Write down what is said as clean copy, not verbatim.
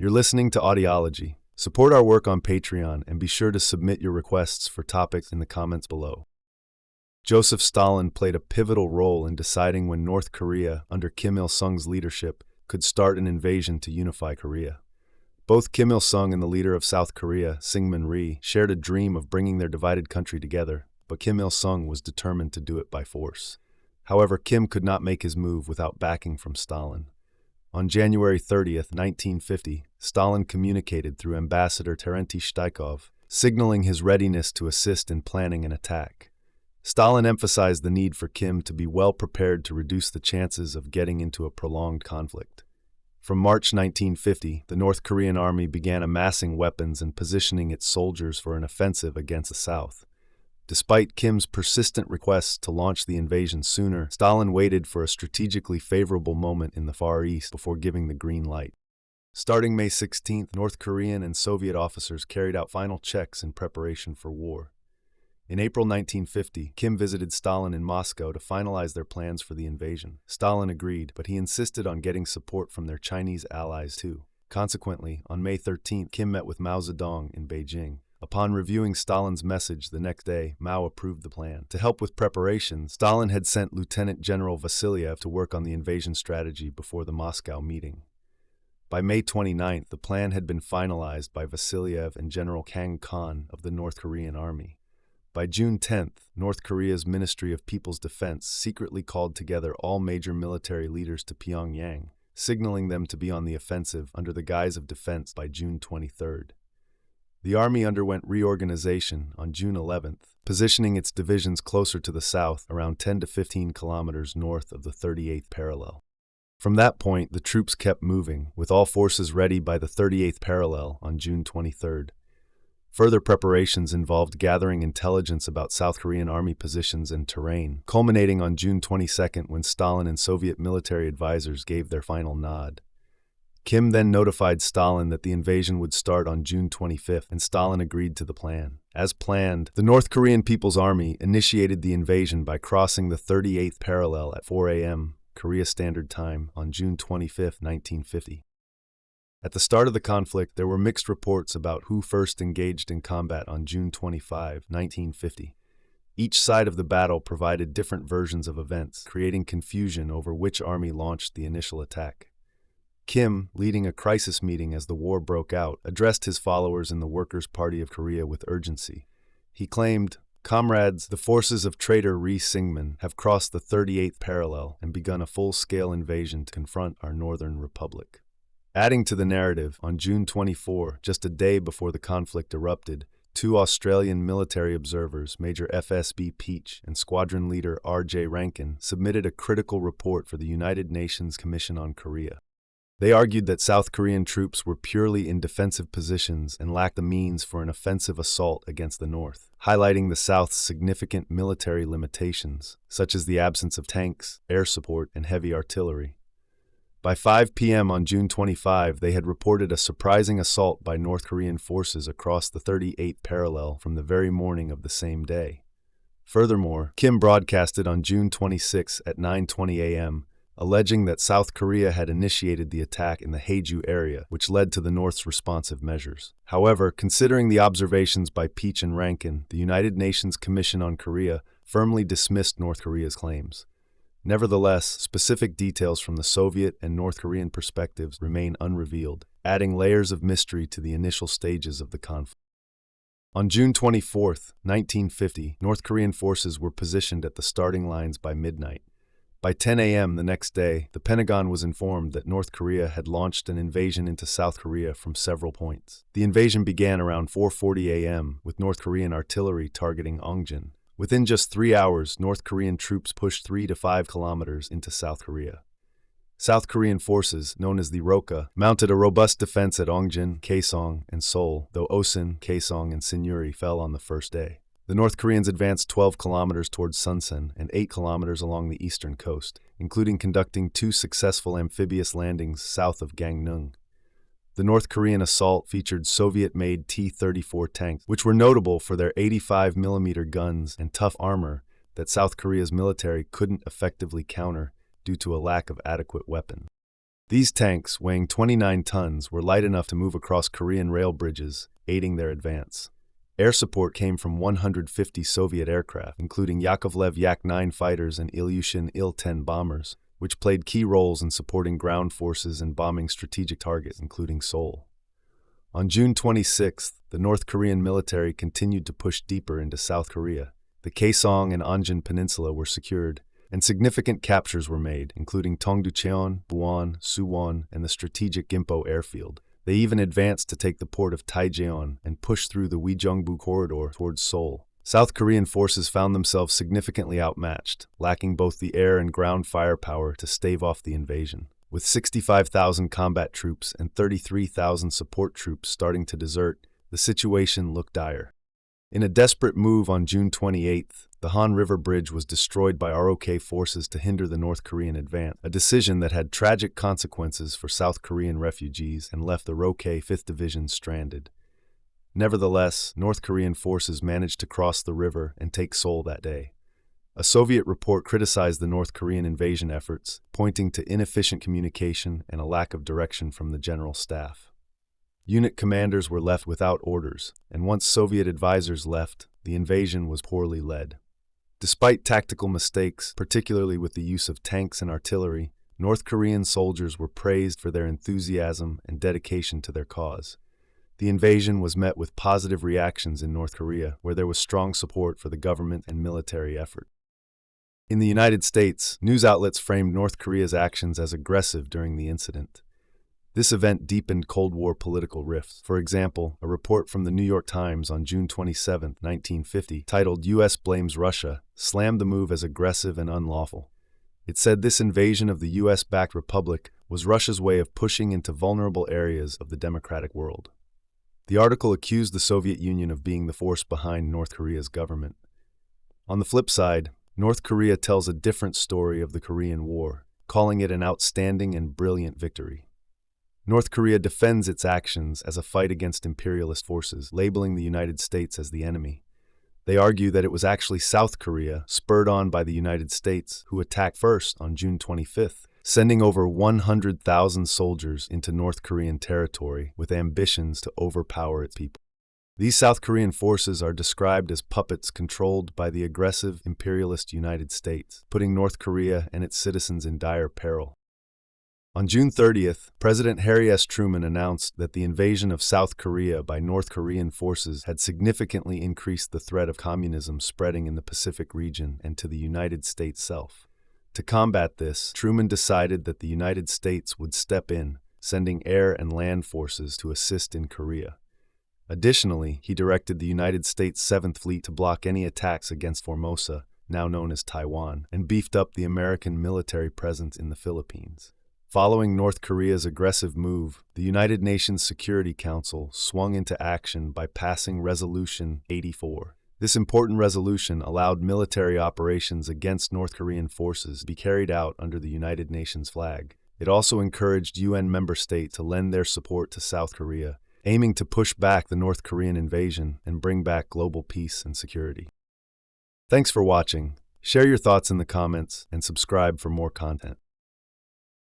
You're listening to Audiology. Support our work on Patreon and be sure to submit your requests for topics in the comments below. Joseph Stalin played a pivotal role in deciding when North Korea, under Kim Il-sung's leadership, could start an invasion to unify Korea. Both Kim Il-sung and the leader of South Korea, Syngman Rhee, shared a dream of bringing their divided country together, but Kim Il-sung was determined to do it by force. However, Kim could not make his move without backing from Stalin. On January 30th, 1950, Stalin communicated through Ambassador Terentij Shtaikov, signaling his readiness to assist in planning an attack. Stalin emphasized the need for Kim to be well prepared to reduce the chances of getting into a prolonged conflict. From March 1950, the North Korean army began amassing weapons and positioning its soldiers for an offensive against the South. Despite Kim's persistent requests to launch the invasion sooner, Stalin waited for a strategically favorable moment in the Far East before giving the green light. Starting May 16th, North Korean and Soviet officers carried out final checks in preparation for war. In April 1950, Kim visited Stalin in Moscow to finalize their plans for the invasion. Stalin agreed, but he insisted on getting support from their Chinese allies too. Consequently, on May 13th, Kim met with Mao Zedong in Beijing. Upon reviewing Stalin's message the next day, Mao approved the plan. To help with preparations, Stalin had sent Lieutenant General Vasilyev to work on the invasion strategy before the Moscow meeting. By May 29th, the plan had been finalized by Vasilyev and General Kang Khan of the North Korean Army. By June 10th, North Korea's Ministry of People's Defense secretly called together all major military leaders to Pyongyang, signaling them to be on the offensive under the guise of defense by June 23rd. The army underwent reorganization on June 11th, positioning its divisions closer to the south, around 10 to 15 kilometers north of the 38th parallel. From that point, the troops kept moving, with all forces ready by the 38th parallel on June 23rd. Further preparations involved gathering intelligence about South Korean army positions and terrain, culminating on June 22nd when Stalin and Soviet military advisors gave their final nod. Kim then notified Stalin that the invasion would start on June 25th, and Stalin agreed to the plan. As planned, the North Korean People's Army initiated the invasion by crossing the 38th parallel at 4 a.m. Korea Standard Time on June 25, 1950. At the start of the conflict, there were mixed reports about who first engaged in combat on June 25, 1950. Each side of the battle provided different versions of events, creating confusion over which army launched the initial attack. Kim, leading a crisis meeting as the war broke out, addressed his followers in the Workers' Party of Korea with urgency. He claimed, "Comrades, the forces of traitor Rhee Syngman have crossed the 38th parallel and begun a full-scale invasion to confront our Northern Republic." Adding to the narrative, on June 24, just a day before the conflict erupted, two Australian military observers, Major FSB Peach and Squadron Leader R.J. Rankin, submitted a critical report for the United Nations Commission on Korea. They argued that South Korean troops were purely in defensive positions and lacked the means for an offensive assault against the North, highlighting the South's significant military limitations, such as the absence of tanks, air support, and heavy artillery. By 5 p.m. on June 25, they had reported a surprising assault by North Korean forces across the 38th parallel from the very morning of the same day. Furthermore, Kim broadcasted on June 26 at 9:20 a.m., alleging that South Korea had initiated the attack in the Haeju area, which led to the North's responsive measures. However, considering the observations by Peach and Rankin, the United Nations Commission on Korea firmly dismissed North Korea's claims. Nevertheless, specific details from the Soviet and North Korean perspectives remain unrevealed, adding layers of mystery to the initial stages of the conflict. On June 24, 1950, North Korean forces were positioned at the starting lines by midnight. By 10 a.m. the next day, the Pentagon was informed that North Korea had launched an invasion into South Korea from several points. The invasion began around 4:40 a.m., with North Korean artillery targeting Ongjin. Within just 3 hours, North Korean troops pushed 3 to 5 kilometers into South Korea. South Korean forces, known as the ROKA, mounted a robust defense at Ongjin, Kaesong, and Seoul, though Osan, Kaesong, and Sinyuri fell on the first day. The North Koreans advanced 12 kilometers towards Sunsan and 8 kilometers along the eastern coast, including conducting 2 successful amphibious landings south of Gangneung. The North Korean assault featured Soviet-made T-34 tanks, which were notable for their 85mm guns and tough armor that South Korea's military couldn't effectively counter due to a lack of adequate weapons. These tanks, weighing 29 tons, were light enough to move across Korean rail bridges, aiding their advance. Air support came from 150 Soviet aircraft, including Yakovlev Yak-9 fighters and Ilyushin Il-10 bombers, which played key roles in supporting ground forces and bombing strategic targets, including Seoul. On June 26th, the North Korean military continued to push deeper into South Korea. The Kaesong and Onjin Peninsula were secured, and significant captures were made, including Tongducheon, Buon, Suwon, and the strategic Gimpo airfield. They even advanced to take the port of Taijeon and push through the Uijeongbu corridor towards Seoul. South Korean forces found themselves significantly outmatched, lacking both the air and ground firepower to stave off the invasion. With 65,000 combat troops and 33,000 support troops starting to desert, the situation looked dire. In a desperate move on June 28th, the Han River Bridge was destroyed by ROK forces to hinder the North Korean advance, a decision that had tragic consequences for South Korean refugees and left the ROK 5th Division stranded. Nevertheless, North Korean forces managed to cross the river and take Seoul that day. A Soviet report criticized the North Korean invasion efforts, pointing to inefficient communication and a lack of direction from the general staff. Unit commanders were left without orders, and once Soviet advisors left, the invasion was poorly led. Despite tactical mistakes, particularly with the use of tanks and artillery, North Korean soldiers were praised for their enthusiasm and dedication to their cause. The invasion was met with positive reactions in North Korea, where there was strong support for the government and military effort. In the United States, news outlets framed North Korea's actions as aggressive during the incident. This event deepened Cold War political rifts. For example, a report from the New York Times on June 27, 1950, titled "U.S. Blames Russia," slammed the move as aggressive and unlawful. It said this invasion of the U.S.-backed republic was Russia's way of pushing into vulnerable areas of the democratic world. The article accused the Soviet Union of being the force behind North Korea's government. On the flip side, North Korea tells a different story of the Korean War, calling it an outstanding and brilliant victory. North Korea defends its actions as a fight against imperialist forces, labeling the United States as the enemy. They argue that it was actually South Korea, spurred on by the United States, who attacked first on June 25th, sending over 100,000 soldiers into North Korean territory with ambitions to overpower its people. These South Korean forces are described as puppets controlled by the aggressive imperialist United States, putting North Korea and its citizens in dire peril. On June 30th, President Harry S. Truman announced that the invasion of South Korea by North Korean forces had significantly increased the threat of communism spreading in the Pacific region and to the United States itself. To combat this, Truman decided that the United States would step in, sending air and land forces to assist in Korea. Additionally, he directed the United States 7th Fleet to block any attacks against Formosa, now known as Taiwan, and beefed up the American military presence in the Philippines. Following North Korea's aggressive move, the United Nations Security Council swung into action by passing Resolution 84. This important resolution allowed military operations against North Korean forces to be carried out under the United Nations flag. It also encouraged UN member states to lend their support to South Korea, aiming to push back the North Korean invasion and bring back global peace and security. Thanks for watching. Share your thoughts in the comments and subscribe for more content.